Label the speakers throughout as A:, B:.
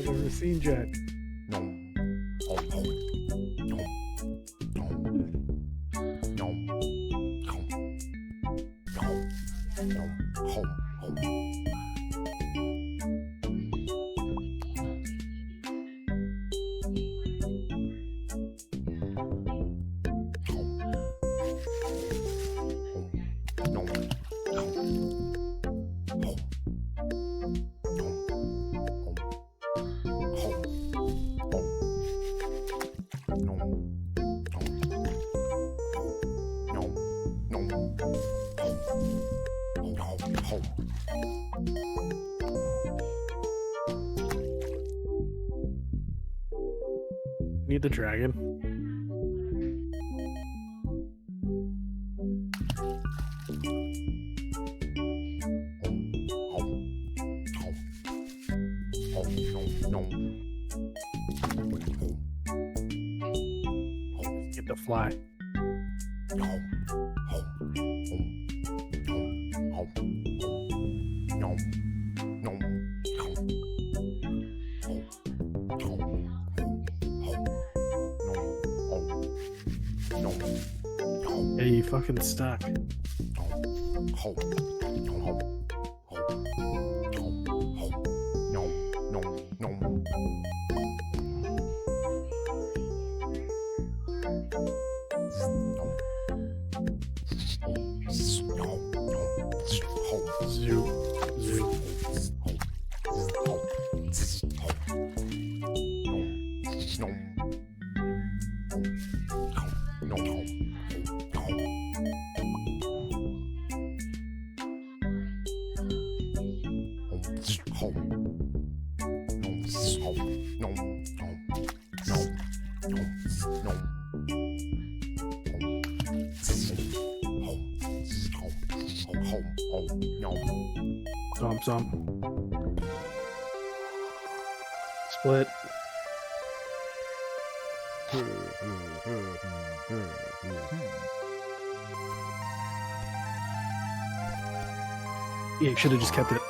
A: never seen Jack. Need the dragon. Get the fly. Yeah, you fucking stuck. Some. Split. Yeah, you should have just kept it.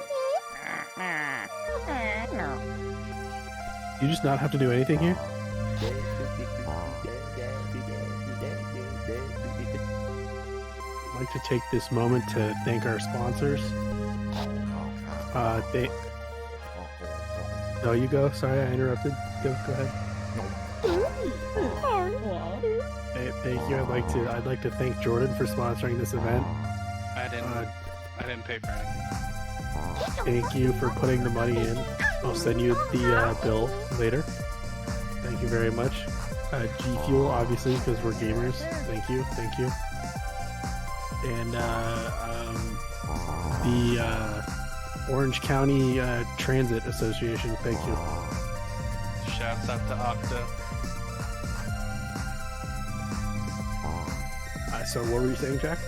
A: You just not have to do anything here? I'd like to take this moment to thank our sponsors. No, you go. Sorry, I interrupted. Go ahead. Hey, thank you. I'd like to thank Jordan for sponsoring this event.
B: I didn't pay for anything.
A: Thank you for putting the money in. I'll send you the bill later. Thank you very much. G Fuel, obviously, because we're gamers. Thank you. And the Orange County Transit Association. Thank you.
B: Shouts out to Octa.
A: So what were you saying, Jack?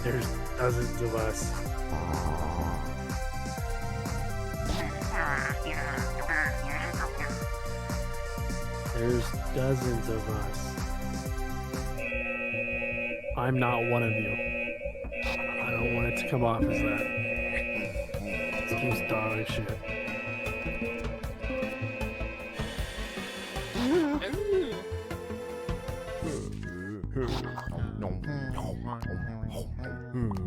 A: There's dozens of us. There's dozens of us. I'm not one of you. I don't want it to come off as that. This game's dog shit.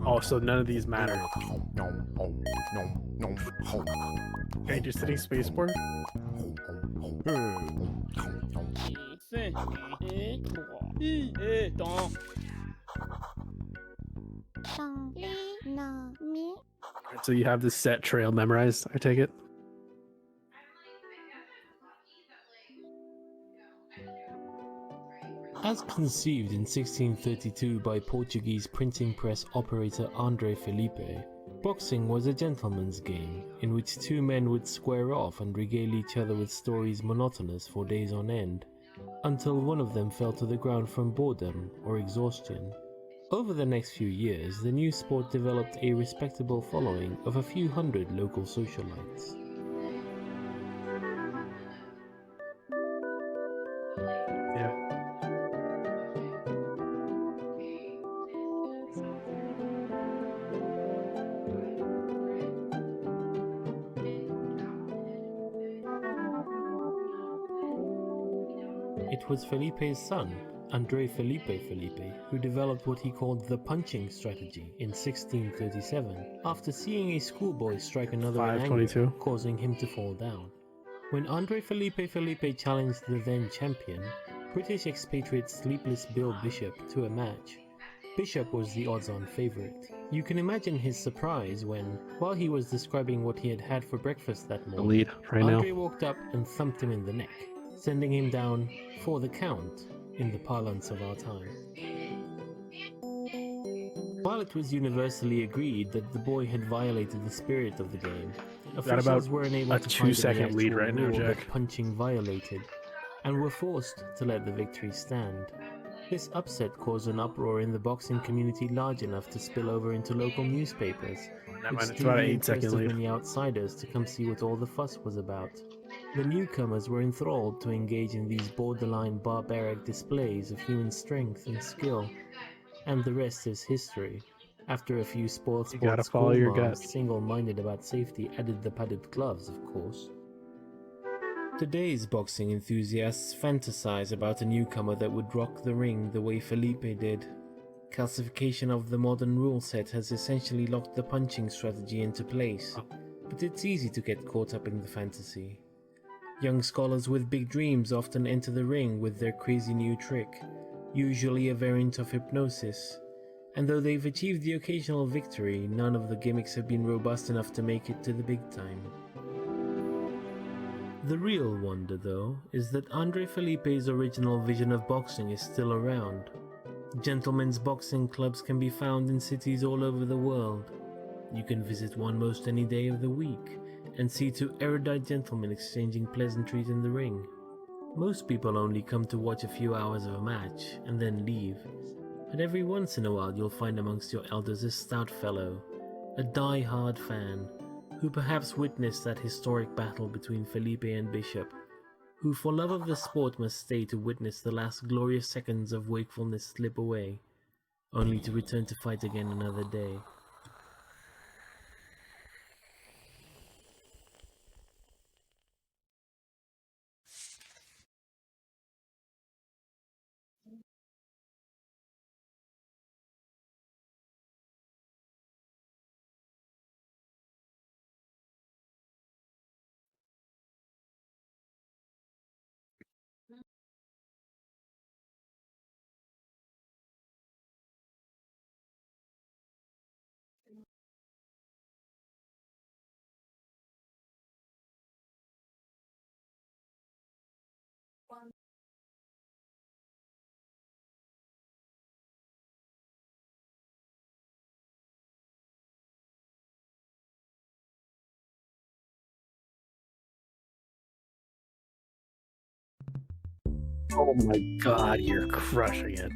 A: Oh, so none of these matter. Okay, just hitting spacebar. So you have this set trail memorized, I take it?
C: As conceived in 1632 by Portuguese printing press operator André Felipe, boxing was a gentleman's game in which two men would square off and regale each other with stories monotonous for days on end, until one of them fell to the ground from boredom or exhaustion. Over the next few years, the new sport developed a respectable following of a few hundred local socialites. It was Felipe's son, Andre Felipe, who developed what he called the punching strategy in 1637 after seeing a schoolboy strike another in anger,
A: 522.
C: causing him to fall down. When Andre Felipe challenged the then champion, British expatriate Sleepless Bill Bishop, to a match, Bishop was the odds-on favourite. You can imagine his surprise when, while he was describing what he had had for breakfast that
A: The
C: morning,
A: lead right now.
C: Andre walked up and thumped him in the neck, sending him down for the count in the parlance of our time. While it was universally agreed that the boy had violated the spirit of the game, officials were unable
A: a
C: to find
A: 2-second
C: any
A: lead
C: actual
A: right now,
C: rule that
A: Jack.
C: punching violated, and were forced to let the victory stand. This upset caused an uproar in the boxing community large enough to spill over into local newspapers,
A: Never mind,
C: which
A: it's
C: drew
A: about
C: the
A: an
C: interest
A: 8-second
C: of
A: lead.
C: many outsiders to come see what all the fuss was about. The newcomers were enthralled to engage in these borderline barbaric displays of human strength and skill, and the rest is history. After a few sports
A: gotta follow your
C: schoolmarms
A: gut.
C: single-minded about safety added the padded gloves, of course. Today's boxing enthusiasts fantasize about a newcomer that would rock the ring the way Felipe did. Calcification of the modern rule set has essentially locked the punching strategy into place, but it's easy to get caught up in the fantasy. Young scholars with big dreams often enter the ring with their crazy new trick, usually a variant of hypnosis, and though they've achieved the occasional victory, none of the gimmicks have been robust enough to make it to the big time. The real wonder, though, is that Andre Felipe's original vision of boxing is still around. Gentlemen's boxing clubs can be found in cities all over the world. You can visit one most any day of the week, and see two erudite gentlemen exchanging pleasantries in the ring. Most people only come to watch a few hours of a match, and then leave. But every once in a while you'll find amongst your elders a stout fellow, a die-hard fan, who perhaps witnessed that historic battle between Felipe and Bishop, who for love of the sport must stay to witness the last glorious seconds of wakefulness slip away, only to return to fight again another day.
A: Oh my god, you're crushing it.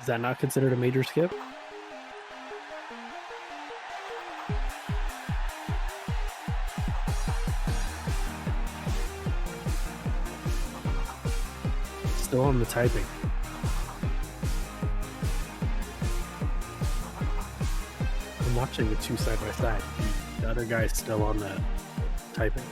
A: Is that not considered a major skip? Still on the typing. I'm watching the two side by side. The other guy's still on the typing.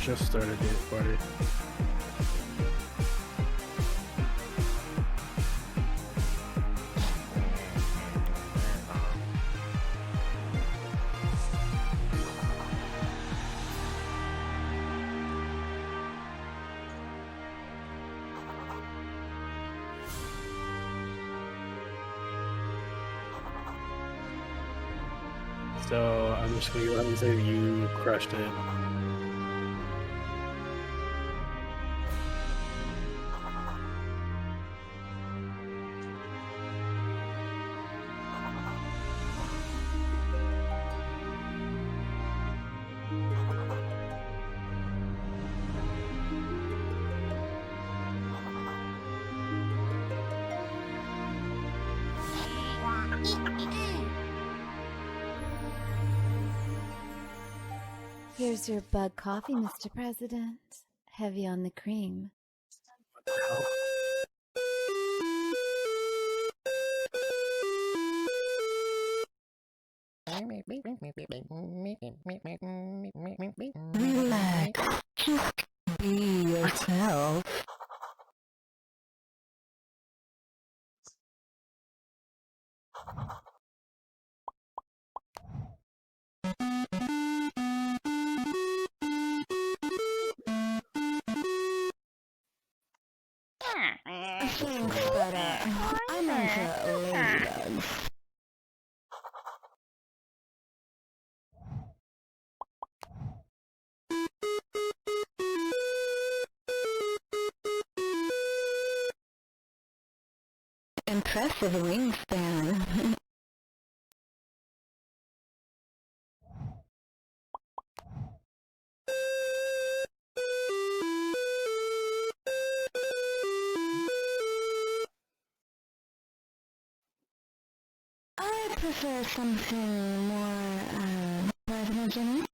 A: Just started it, buddy. So I'm just gonna go ahead and say that you crushed it.
D: Here's your bug coffee, Mr. President. Heavy on the cream.
A: What the hell?
E: Relax. Just be yourself. Thanks, but I'm into ladybugs. Impressive wingspan. I prefer something more, President Jimmy.